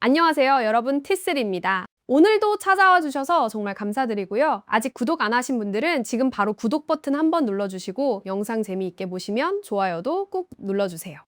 안녕하세요, 여러분. 티슬입니다. 오늘도 찾아와 주셔서 정말 감사드리고요. 아직 구독 안 하신 분들은 지금 바로 구독 버튼 한번 눌러주시고 영상 재미있게 보시면 좋아요도 꼭 눌러주세요.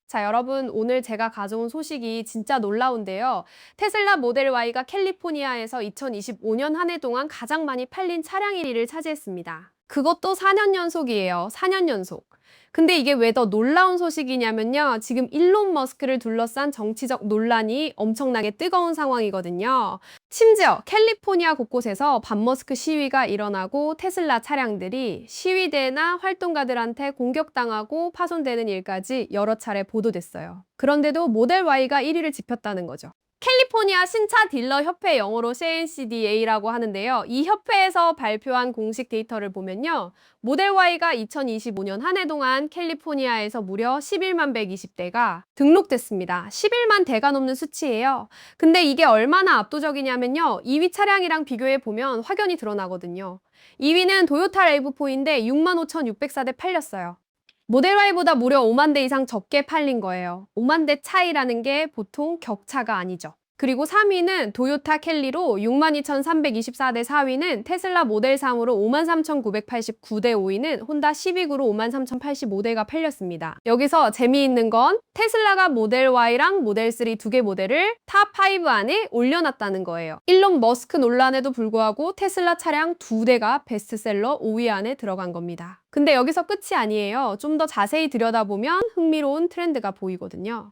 자, 여러분, 오늘 제가 가져온 소식이 진짜 놀라운데요. 테슬라 모델 Y가 캘리포니아에서 2025년 한 해 동안 가장 많이 팔린 차량 1위를 차지했습니다. 그것도 4년 연속이에요. 4년 연속. 근데 이게 왜 더 놀라운 소식이냐면요. 지금 일론 머스크를 둘러싼 정치적 논란이 엄청나게 뜨거운 상황이거든요. 심지어 캘리포니아 곳곳에서 반머스크 시위가 일어나고 테슬라 차량들이 시위대나 활동가들한테 공격당하고 파손되는 일까지 여러 차례 보도됐어요. 그런데도 모델 Y가 1위를 지폈다는 거죠. 캘리포니아 신차 딜러 협회, 영어로 CNCDA라고 하는데요. 이 협회에서 발표한 공식 데이터를 보면요. 모델 Y가 2025년 한 해 동안 캘리포니아에서 무려 11만 120대가 등록됐습니다. 11만 대가 넘는 수치예요. 근데 이게 얼마나 압도적이냐면요. 2위 차량이랑 비교해 보면 확연히 드러나거든요. 2위는 도요타 레이브4인데 6만 5,604대 팔렸어요. 모델 Y보다 무려 5만 대 이상 적게 팔린 거예요. 5만 대 차이라는 게 보통 격차가 아니죠. 그리고 3위는 도요타 캘리로 62,324대, 4위는 테슬라 모델 3으로 53,989대, 5위는 혼다 시빅으로 53,085대가 팔렸습니다. 여기서 재미있는 건 테슬라가 모델 Y랑 모델 3 두 개 모델을 탑5 안에 올려놨다는 거예요. 일론 머스크 논란에도 불구하고 테슬라 차량 2대가 베스트셀러 5위 안에 들어간 겁니다. 근데 여기서 끝이 아니에요. 좀 더 자세히 들여다보면 흥미로운 트렌드가 보이거든요.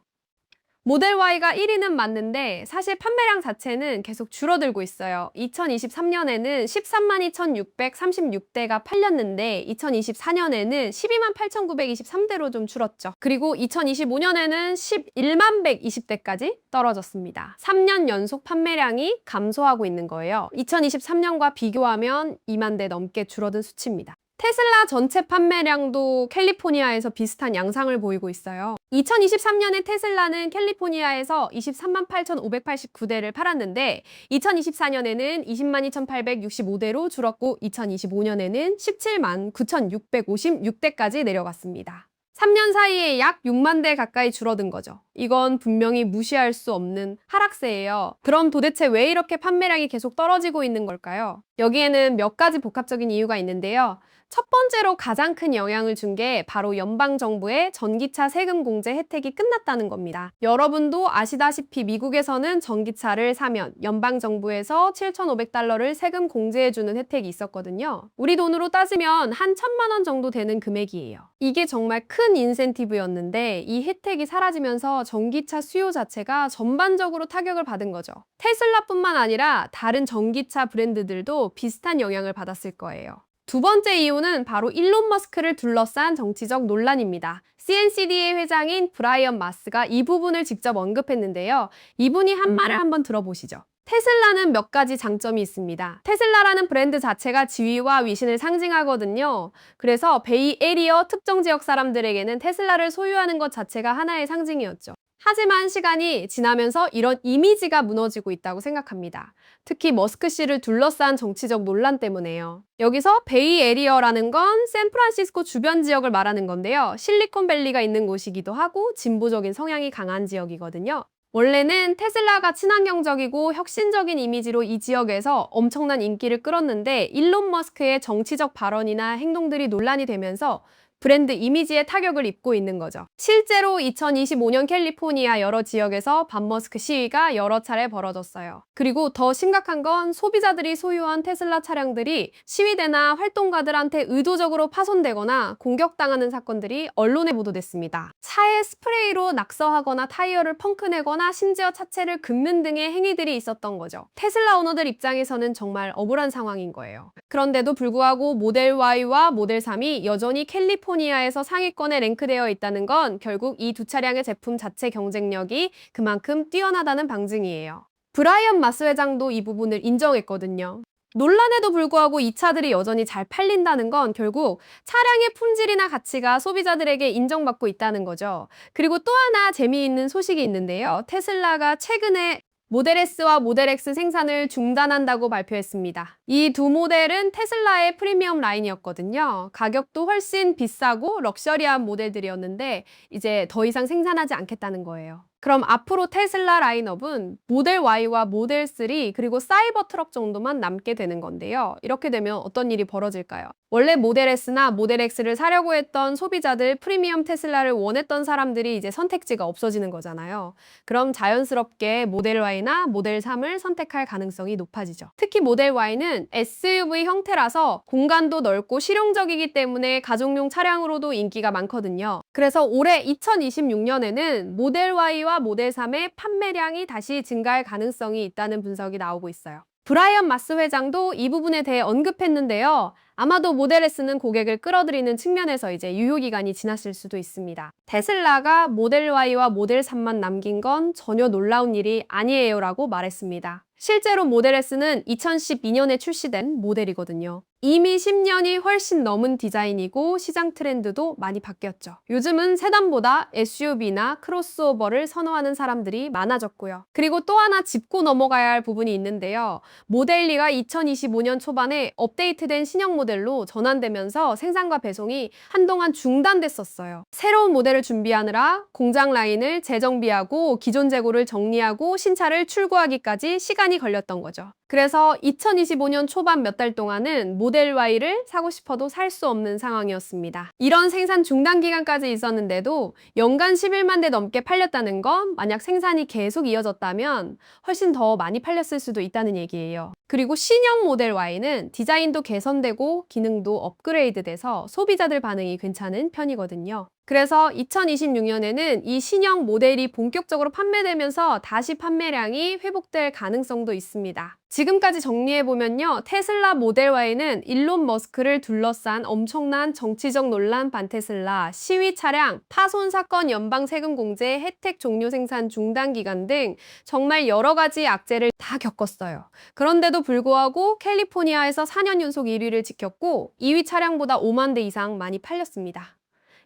모델 Y가 1위는 맞는데 사실 판매량 자체는 계속 줄어들고 있어요. 2023년에는 13만 2,636대가 팔렸는데 2024년에는 12만 8,923대로 좀 줄었죠. 그리고 2025년에는 11만 120대까지 떨어졌습니다. 3년 연속 판매량이 감소하고 있는 거예요. 2023년과 비교하면 2만 대 넘게 줄어든 수치입니다. 테슬라 전체 판매량도 캘리포니아에서 비슷한 양상을 보이고 있어요. 2023년에 테슬라는 캘리포니아에서 23만 8,589대를 팔았는데 2024년에는 20만 2,865대로 줄었고 2025년에는 17만 9,656대까지 내려갔습니다. 3년 사이에 약 6만 대 가까이 줄어든 거죠. 이건 분명히 무시할 수 없는 하락세예요. 그럼 도대체 왜 이렇게 판매량이 계속 떨어지고 있는 걸까요? 여기에는 몇 가지 복합적인 이유가 있는데요. 첫 번째로 가장 큰 영향을 준 게 바로 연방정부의 전기차 세금 공제 혜택이 끝났다는 겁니다. 여러분도 아시다시피 미국에서는 전기차를 사면 연방정부에서 7,500달러를 세금 공제해주는 혜택이 있었거든요. 우리 돈으로 따지면 한 1,000만 원 정도 되는 금액이에요. 이게 정말 큰 인센티브였는데 이 혜택이 사라지면서 전기차 수요 자체가 전반적으로 타격을 받은 거죠. 테슬라뿐만 아니라 다른 전기차 브랜드들도 비슷한 영향을 받았을 거예요. 두 번째 이유는 바로 일론 머스크를 둘러싼 정치적 논란입니다. CNCDA 회장인 브라이언 마스가 이 부분을 직접 언급했는데요. 이분이 한 말을 한번 들어보시죠. 테슬라는 몇 가지 장점이 있습니다. 테슬라라는 브랜드 자체가 지위와 위신을 상징하거든요. 그래서 베이 에리어 특정 지역 사람들에게는 테슬라를 소유하는 것 자체가 하나의 상징이었죠. 하지만 시간이 지나면서 이런 이미지가 무너지고 있다고 생각합니다. 특히 머스크 씨를 둘러싼 정치적 논란 때문에요. 여기서 베이 에리어라는 건 샌프란시스코 주변 지역을 말하는 건데요. 실리콘밸리가 있는 곳이기도 하고 진보적인 성향이 강한 지역이거든요. 원래는 테슬라가 친환경적이고 혁신적인 이미지로 이 지역에서 엄청난 인기를 끌었는데 일론 머스크의 정치적 발언이나 행동들이 논란이 되면서 브랜드 이미지에 타격을 입고 있는 거죠. 실제로 2025년 캘리포니아 여러 지역에서 반머스크 시위가 여러 차례 벌어졌어요. 그리고 더 심각한 건 소비자들이 소유한 테슬라 차량들이 시위대나 활동가들한테 의도적으로 파손되거나 공격당하는 사건들이 언론에 보도됐습니다. 차에 스프레이로 낙서하거나 타이어를 펑크내거나 심지어 차체를 긁는 등의 행위들이 있었던 거죠. 테슬라 오너들 입장에서는 정말 억울한 상황인 거예요. 그런데도 불구하고 모델 Y와 모델 3이 여전히 캘리포니아에서 상위권에 랭크되어 있다는 건 결국 이 두 차량의 제품 자체 경쟁력이 그만큼 뛰어나다는 방증이에요. 브라이언 마스 회장도 이 부분을 인정했거든요. 논란에도 불구하고 이 차들이 여전히 잘 팔린다는 건 결국 차량의 품질이나 가치가 소비자들에게 인정받고 있다는 거죠. 그리고 또 하나 재미있는 소식이 있는데요. 테슬라가 최근에 모델 S와 모델 X 생산을 중단한다고 발표했습니다. 이 두 모델은 테슬라의 프리미엄 라인이었거든요. 가격도 훨씬 비싸고 럭셔리한 모델들이었는데 이제 더 이상 생산하지 않겠다는 거예요. 그럼 앞으로 테슬라 라인업은 모델 Y와 모델 3 그리고 사이버 트럭 정도만 남게 되는 건데요. 이렇게 되면 어떤 일이 벌어질까요? 원래 모델 S나 모델 X를 사려고 했던 소비자들, 프리미엄 테슬라를 원했던 사람들이 이제 선택지가 없어지는 거잖아요. 그럼 자연스럽게 모델 Y나 모델 3을 선택할 가능성이 높아지죠. 특히 모델 Y는 SUV 형태라서 공간도 넓고 실용적이기 때문에 가족용 차량으로도 인기가 많거든요. 그래서 올해 2026년에는 모델 Y와 모델 3의 판매량이 다시 증가할 가능성이 있다는 분석이 나오고 있어요. 브라이언 마스 회장도 이 부분에 대해 언급했는데요. 아마도 모델 S는 고객을 끌어들이는 측면에서 이제 유효기간이 지났을 수도 있습니다. 테슬라가 모델 Y와 모델 3만 남긴 건 전혀 놀라운 일이 아니에요 라고 말했습니다. 실제로 모델 S는 2012년에 출시된 모델이거든요. 이미 10년이 훨씬 넘은 디자인이고 시장 트렌드도 많이 바뀌었죠. 요즘은 세단보다 SUV나 크로스오버를 선호하는 사람들이 많아졌고요. 그리고 또 하나 짚고 넘어가야 할 부분이 있는데요. 모델 2가 2025년 초반에 업데이트된 신형 모델로 전환되면서 생산과 배송이 한동안 중단됐었어요. 새로운 모델을 준비하느라 공장 라인을 재정비하고 기존 재고를 정리하고 신차를 출고하기까지 시간이 걸렸던 거죠. 그래서 2025년 초반 몇 달 동안은 모델 Y를 사고 싶어도 살 수 없는 상황이었습니다. 이런 생산 중단 기간까지 있었는데도 연간 11만 대 넘게 팔렸다는 건 만약 생산이 계속 이어졌다면 훨씬 더 많이 팔렸을 수도 있다는 얘기예요. 그리고 신형 모델 Y는 디자인도 개선되고 기능도 업그레이드돼서 소비자들 반응이 괜찮은 편이거든요. 그래서 2026년에는 이 신형 모델이 본격적으로 판매되면서 다시 판매량이 회복될 가능성도 있습니다. 지금까지 정리해보면요. 테슬라 모델 Y는 일론 머스크를 둘러싼 엄청난 정치적 논란 반테슬라, 시위 차량, 파손 사건 연방 세금 공제, 혜택 종료 생산 중단 기간 등 정말 여러 가지 악재를 다 겪었어요. 그런데도 불구하고 캘리포니아에서 4년 연속 1위를 지켰고 2위 차량보다 5만 대 이상 많이 팔렸습니다.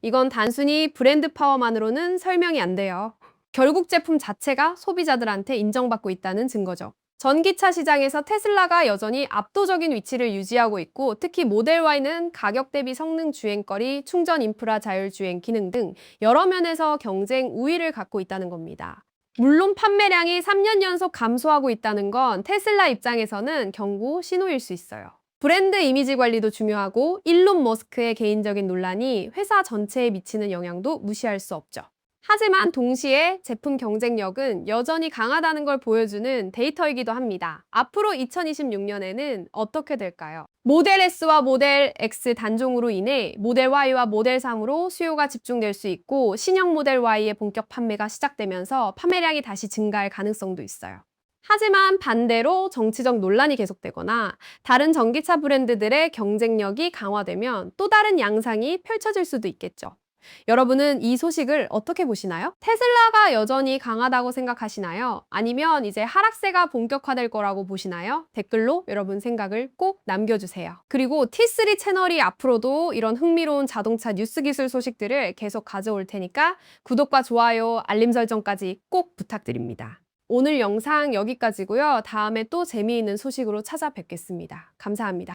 이건 단순히 브랜드 파워만으로는 설명이 안 돼요. 결국 제품 자체가 소비자들한테 인정받고 있다는 증거죠. 전기차 시장에서 테슬라가 여전히 압도적인 위치를 유지하고 있고 특히 모델 Y는 가격 대비 성능 주행거리, 충전 인프라 자율주행 기능 등 여러 면에서 경쟁 우위를 갖고 있다는 겁니다. 물론 판매량이 3년 연속 감소하고 있다는 건 테슬라 입장에서는 경고 신호일 수 있어요. 브랜드 이미지 관리도 중요하고 일론 머스크의 개인적인 논란이 회사 전체에 미치는 영향도 무시할 수 없죠. 하지만 동시에 제품 경쟁력은 여전히 강하다는 걸 보여주는 데이터이기도 합니다. 앞으로 2026년에는 어떻게 될까요? 모델 S와 모델 X 단종으로 인해 모델 Y와 모델 3으로 수요가 집중될 수 있고 신형 모델 Y의 본격 판매가 시작되면서 판매량이 다시 증가할 가능성도 있어요. 하지만 반대로 정치적 논란이 계속되거나 다른 전기차 브랜드들의 경쟁력이 강화되면 또 다른 양상이 펼쳐질 수도 있겠죠. 여러분은 이 소식을 어떻게 보시나요? 테슬라가 여전히 강하다고 생각하시나요? 아니면 이제 하락세가 본격화될 거라고 보시나요? 댓글로 여러분 생각을 꼭 남겨주세요. 그리고 T3 채널이 앞으로도 이런 흥미로운 자동차 뉴스 기술 소식들을 계속 가져올 테니까 구독과 좋아요, 알림 설정까지 꼭 부탁드립니다. 오늘 영상 여기까지고요. 다음에 또 재미있는 소식으로 찾아뵙겠습니다. 감사합니다.